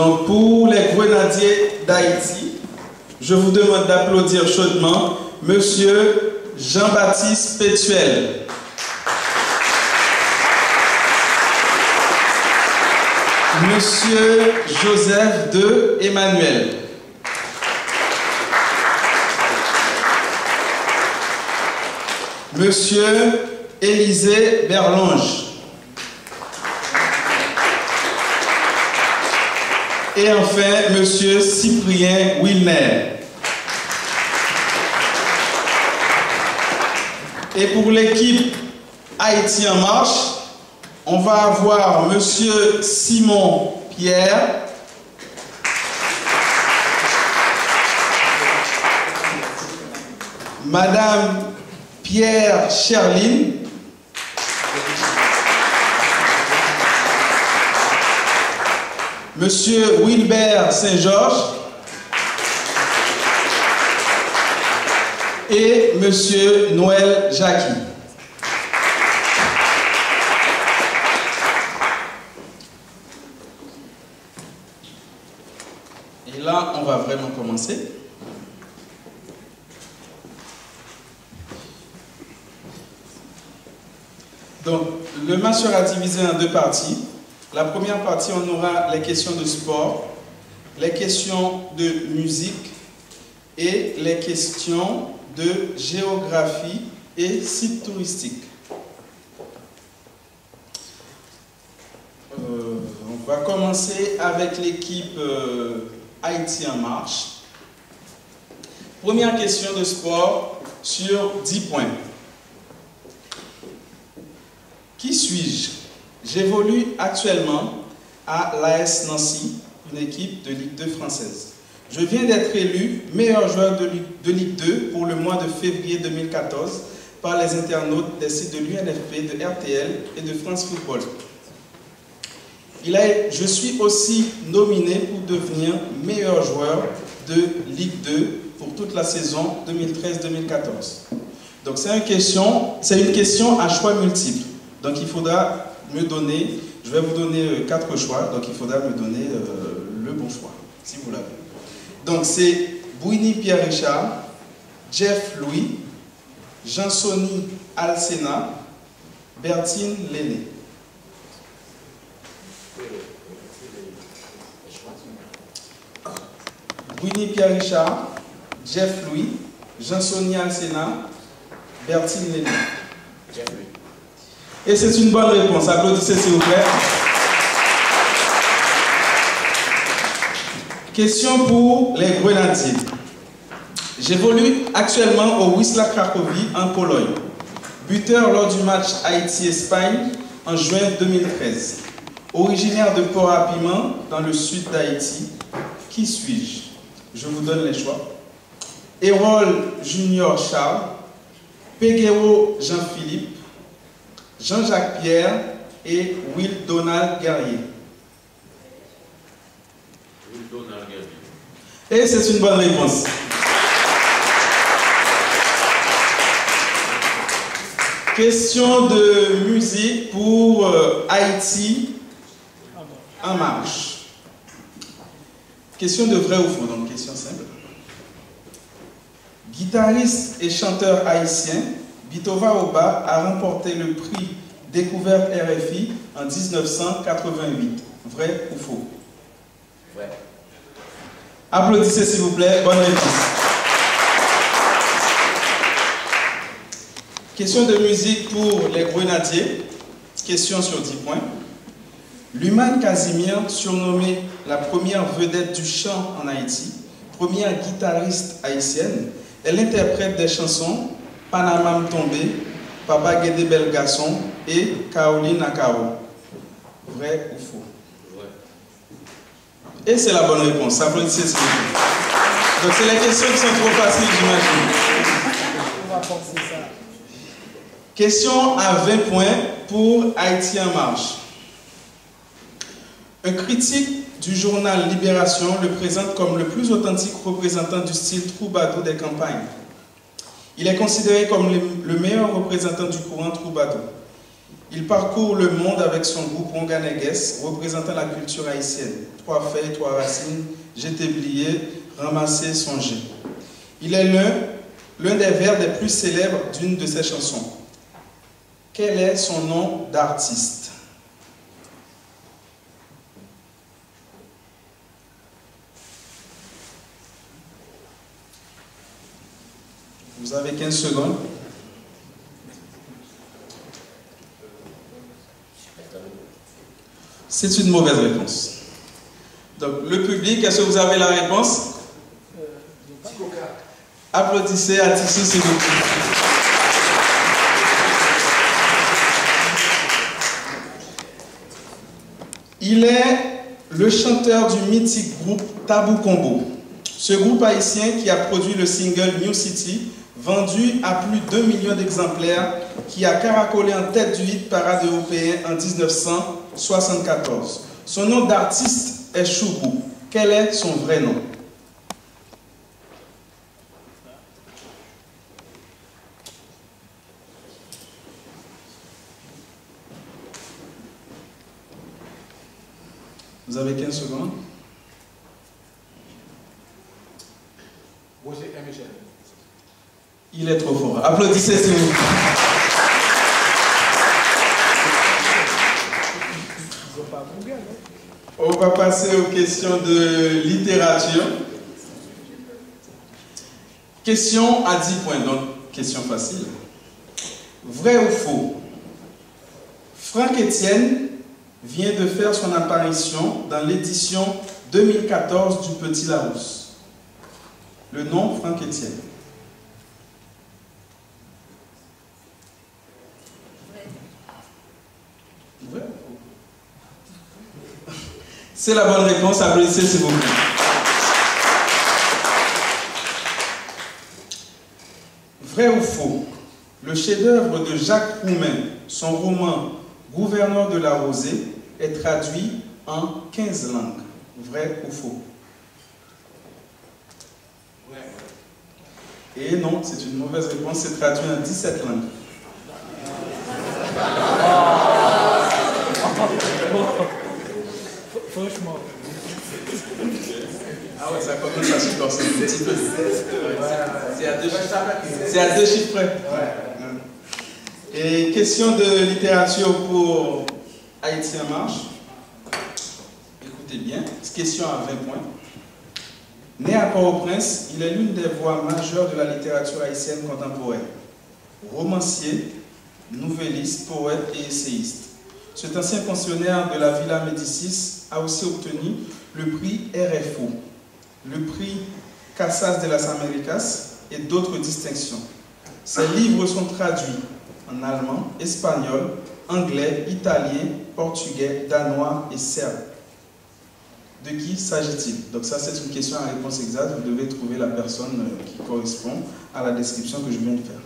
Donc pour les Grenadiers d'Haïti, je vous demande d'applaudir chaudement Monsieur Jean-Baptiste Pétuel. Monsieur Joseph de Emmanuel. Monsieur Élisée Berlange. Et enfin, Monsieur Cyprien Wilner. Et pour l'équipe Haïti en marche, on va avoir Monsieur Simon Pierre, Madame Pierre Cherline, Monsieur Wilbert Saint-Georges et Monsieur Noël Jacqui. Et là, on va vraiment commencer. Donc, le match sera divisé en deux parties. La première partie, on aura les questions de sport, les questions de musique et les questions de géographie et sites touristiques. On va commencer avec l'équipe Haïti en marche. Première question de sport sur 10 points. Qui suis-je? J'évolue actuellement à l'AS Nancy, une équipe de Ligue 2 française. Je viens d'être élu meilleur joueur de Ligue 2 pour le mois de février 2014 par les internautes des sites de l'UNFP, de RTL et de France Football. Je suis aussi nominé pour devenir meilleur joueur de Ligue 2 pour toute la saison 2013-2014. Donc c'est une question à choix multiples. Donc il faudra me donner, je vais vous donner 4 choix, donc il faudra me donner le bon choix, si vous l'avez. Donc c'est Bouini Pierre Richard, Jeff Louis, Jean-Sony Alcena, Bertine Lenné. Bouini Pierre Richard, Jeff Louis, Jean-Sony Alcena, Bertine Lenné. Jeff Louis. Et c'est une bonne réponse. Applaudissez s'il vous plaît. Question pour les Grenadiers. J'évolue actuellement au Wisła Cracovie en Pologne. Buteur lors du match Haïti-Espagne en juin 2013. Originaire de Port-à-Piment dans le sud d'Haïti. Qui suis-je? Je vous donne les choix. Hérol Junior Charles, Peguero Jean-Philippe, Jean-Jacques Pierre et Will Donald Guerrier. Will Donald Guerrier. Et c'est une bonne réponse. Question de musique pour Haïti en marche. Question de vrai ou faux, donc question simple. Guitariste et chanteur haïtien, Bitova Oba a remporté le prix Découverte RFI en 1988. Vrai ou faux? Vrai. Applaudissez s'il vous plaît. Bonne réponse. Question de musique pour les Grenadiers. Question sur 10 points. Luman Casimir, surnommée la première vedette du chant en Haïti, première guitariste haïtienne, elle interprète des chansons Panama M'Tombé, Papa Guédé Bel Garçon et Kaoli Nakao. Vrai ou faux? Vrai. Et c'est la bonne réponse. Applaudissez s'il vous plaît. Donc c'est les questions qui sont trop faciles, j'imagine. On va penser ça. Question à 20 points pour Haïti en marche. Un critique du journal Libération le présente comme le plus authentique représentant du style troubadour des campagnes. Il est considéré comme le meilleur représentant du courant troubadour. Il parcourt le monde avec son groupe Ronganegues, représentant la culture haïtienne. 3 feuilles, 3 racines, j'étais oublié, ramasser, songer. Il est l'un des vers les plus célèbres d'une de ses chansons. Quel est son nom d'artiste? Vous avez 15 secondes. C'est une mauvaise réponse. Donc, le public, est-ce que vous avez la réponse? Applaudissez à Tissou, s'il vous plaît. Il est le chanteur du mythique groupe Tabou Combo. Ce groupe haïtien qui a produit le single New City, vendu à plus de 2 millions d'exemplaires, qui a caracolé en tête du hit parade européen en 1974. Son nom d'artiste est Choubou. Quel est son vrai nom? Vous avez 15 secondes. Il est trop fort. Applaudissez, s'il vous plaît. On va passer aux questions de littérature. Question à 10 points, donc question facile. Vrai ou faux? Franck Etienne vient de faire son apparition dans l'édition 2014 du Petit Larousse. Le nom, Franck Etienne. Vrai. C'est la bonne réponse, applaudissez s'il vous plaît. Vrai ou faux? Le chef-d'œuvre de Jacques Roumain, son roman Gouverneur de la Rosée, est traduit en 15 langues. Vrai ou faux? Et non, c'est une mauvaise réponse, c'est traduit en 17 langues. Franchement. Ah ouais, ça commence à se corser un petit peu. C'est à 2 chiffres près. Et question de littérature pour Haïti en marche. Écoutez bien, question à 20 points. Né à Port-au-Prince, il est l'une des voix majeures de la littérature haïtienne contemporaine. Romancier, nouvelliste, poète et essayiste. Cet ancien pensionnaire de la Villa Médicis a aussi obtenu le prix RFO, le prix Casas de las Américas et d'autres distinctions. Ses livres sont traduits en allemand, espagnol, anglais, italien, portugais, danois et serbe. De qui s'agit-il? Donc ça, c'est une question à réponse exacte. Vous devez trouver la personne qui correspond à la description que je viens de faire.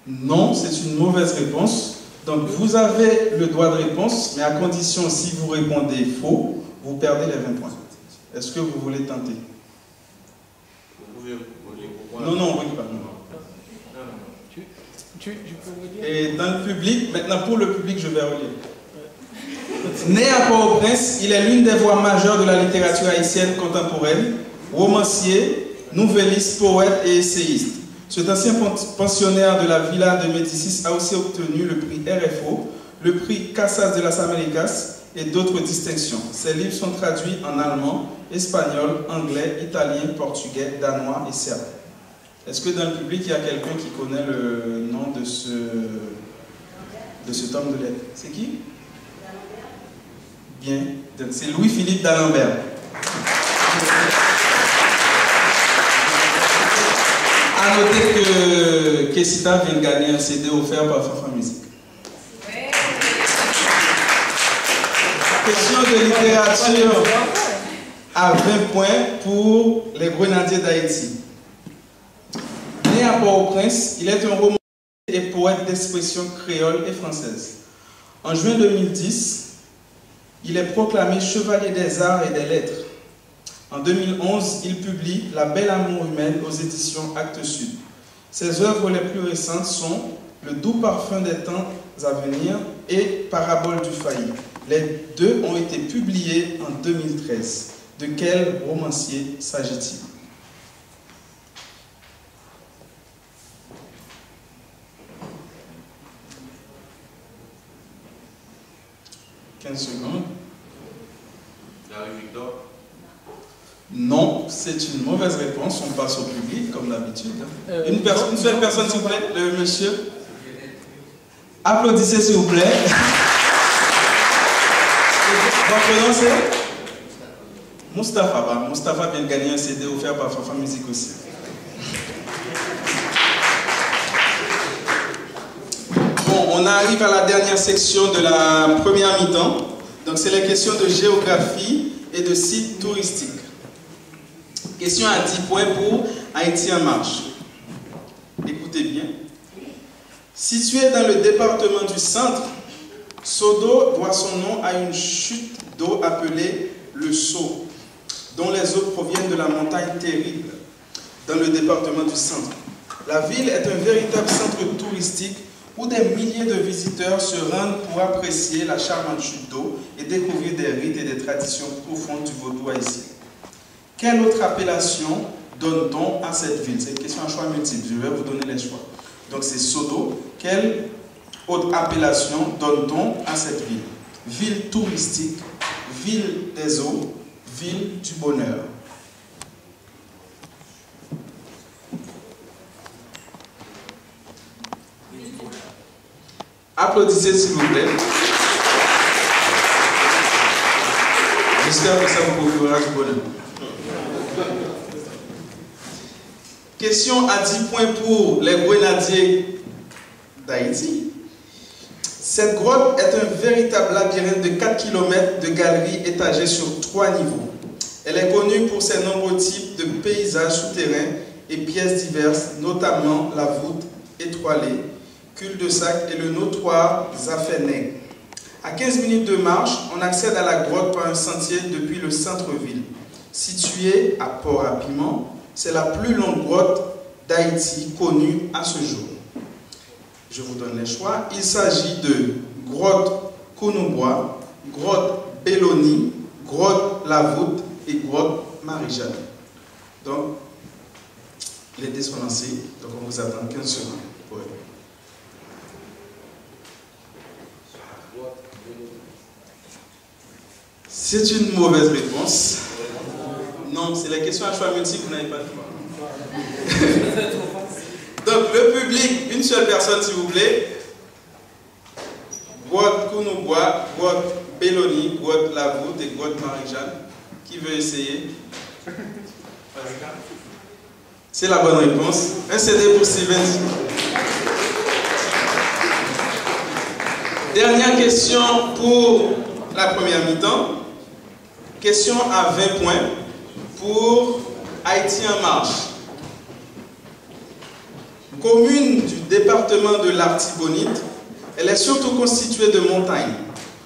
Non, c'est une mauvaise réponse. Donc vous avez le droit de réponse, mais à condition, si vous répondez faux, vous perdez les 20 points. Est-ce que vous voulez tenter? Non, non, oui, pas. Et dans le public, maintenant pour le public, je vais relire. Né à Port-au-Prince, il est l'une des voix majeures de la littérature haïtienne contemporaine, romancier, nouvelliste, poète et essayiste. Cet ancien pensionnaire de la Villa de Médicis a aussi obtenu le prix RFO, le prix Casas de las Américas et d'autres distinctions. Ses livres sont traduits en allemand, espagnol, anglais, italien, portugais, danois et serbe. Est-ce que dans le public, il y a quelqu'un qui connaît le nom de cet homme de lettres? C'est qui? Bien, c'est Louis-Philippe d'Alembert. A noter que Kessita vient de gagner un CD offert par Fafa Musique. Question de littérature à 20 points pour les Grenadiers d'Haïti. Né à Port-au-Prince, il est un romancier et poète d'expression créole et française. En juin 2010, il est proclamé chevalier des arts et des lettres. En 2011, il publie La Belle Amour humaine aux éditions Actes Sud. Ses œuvres les plus récentes sont Le doux parfum des temps à venir et Parabole du failli. Les deux ont été publiés en 2013. De quel romancier s'agit-il? « 15 secondes. Gary Victor. Non, c'est une mauvaise réponse. On passe au public, comme d'habitude. Une seule personne, s'il vous plaît. Le monsieur. Applaudissez, s'il vous plaît. Votre nom, c'est Mustapha. Mustapha vient de gagner un CD offert par Fafa Musique aussi. Bon, on arrive à la dernière section de la première mi-temps. Donc, c'est les questions de géographie et de sites touristiques. Question à 10 points pour Haïti en marche. Écoutez bien. Situé dans le département du Centre, Sodo doit son nom à une chute d'eau appelée le Sceau, dont les eaux proviennent de la montagne Terrible, dans le département du Centre. La ville est un véritable centre touristique où des milliers de visiteurs se rendent pour apprécier la charmante chute d'eau et découvrir des rites et des traditions profondes du vaudou haïtien. Quelle autre appellation donne-t-on à cette ville? C'est une question à choix multiple, je vais vous donner les choix. Donc c'est Sodo. Quelle autre appellation donne-t-on à cette ville? Ville touristique, ville des eaux, ville du bonheur. Applaudissez s'il vous plaît. J'espère que ça vous procurera du bonheur. Question à 10 points pour les grenadiers d'Haïti. Cette grotte est un véritable labyrinthe de 4 km de galeries étagées sur 3 niveaux. Elle est connue pour ses nombreux types de paysages souterrains et pièces diverses, notamment la voûte étoilée, cul-de-sac et le notoire Zafeneg. À 15 minutes de marche, on accède à la grotte par un sentier depuis le centre-ville. Située à Port-à-Piment, c'est la plus longue grotte d'Haïti connue à ce jour. Je vous donne les choix. Il s'agit de grotte Kounoubois, grotte Belloni, grotte La Voûte et grotte Marie-Jeanne. Donc, les dés sont lancés. Donc, on vous attend 15 secondes. Ouais. C'est une mauvaise réponse. Non, c'est la question à choix multiple, vous n'avez pas de choix. Donc, le public, une seule personne s'il vous plaît. Grotte Kounoubois, grotte Belloni, grotte La Voûte et grotte Marie-Jeanne. Qui veut essayer? C'est la bonne réponse. Un CD pour Steven. Dernière question pour la première mi-temps. Question à 20 points pour Haïti en marche. Commune du département de l'Artibonite, elle est surtout constituée de montagnes.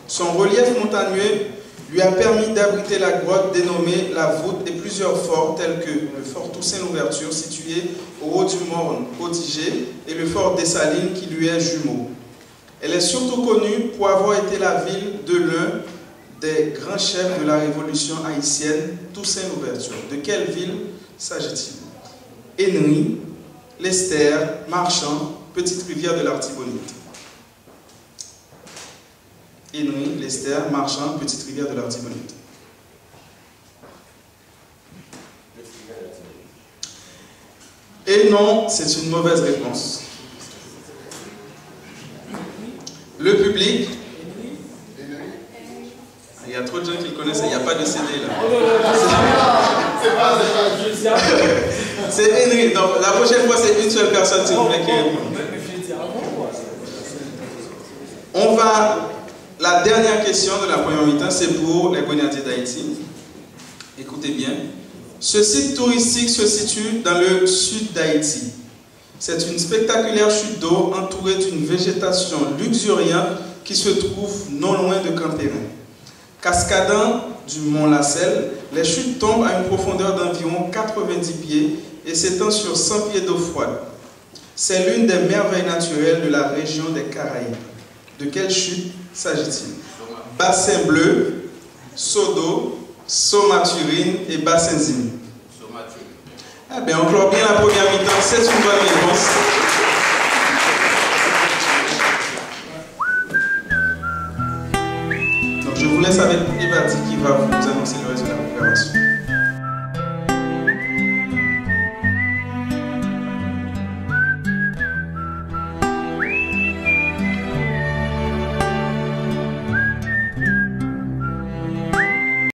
Son relief montagneux lui a permis d'abriter la grotte dénommée La Voûte et plusieurs forts tels que le fort Toussaint-Louverture situé au haut du Morne, Cotigé, et le fort Dessalines qui lui est jumeau. Elle est surtout connue pour avoir été la ville de l'un des grands chefs de la révolution haïtienne, Toussaint Louverture. De quelle ville s'agit-il? Henry, Lester, Marchand, Petite Rivière de l'Artibonite. Henry, Lester, Marchand, Petite Rivière de l'Artibonite. Et non, c'est une mauvaise réponse. Le public. Il y a trop de gens qui le connaissent et il n'y a pas de CD là. C'est Henry. Donc la prochaine fois, c'est une seule personne, s'il vous plaît, qui répond. On va. La dernière question de la première mi-temps, c'est pour les grenadiers d'Haïti. Écoutez bien. Ce site touristique se situe dans le sud d'Haïti. C'est une spectaculaire chute d'eau entourée d'une végétation luxuriante qui se trouve non loin de Campérin. Cascadant du mont Lacelle, les chutes tombent à une profondeur d'environ 90 pieds et s'étendent sur 100 pieds d'eau froide. C'est l'une des merveilles naturelles de la région des Caraïbes. De quelle chute s'agit-il? Bassin bleu, seau d'eau, Somaturine et Bassinzine. Eh bien, on clôt bien la première mi-temps. C'est une bonne réponse. Donc, je vous laisse avec Evadi qui va vous annoncer le reste de la préparation.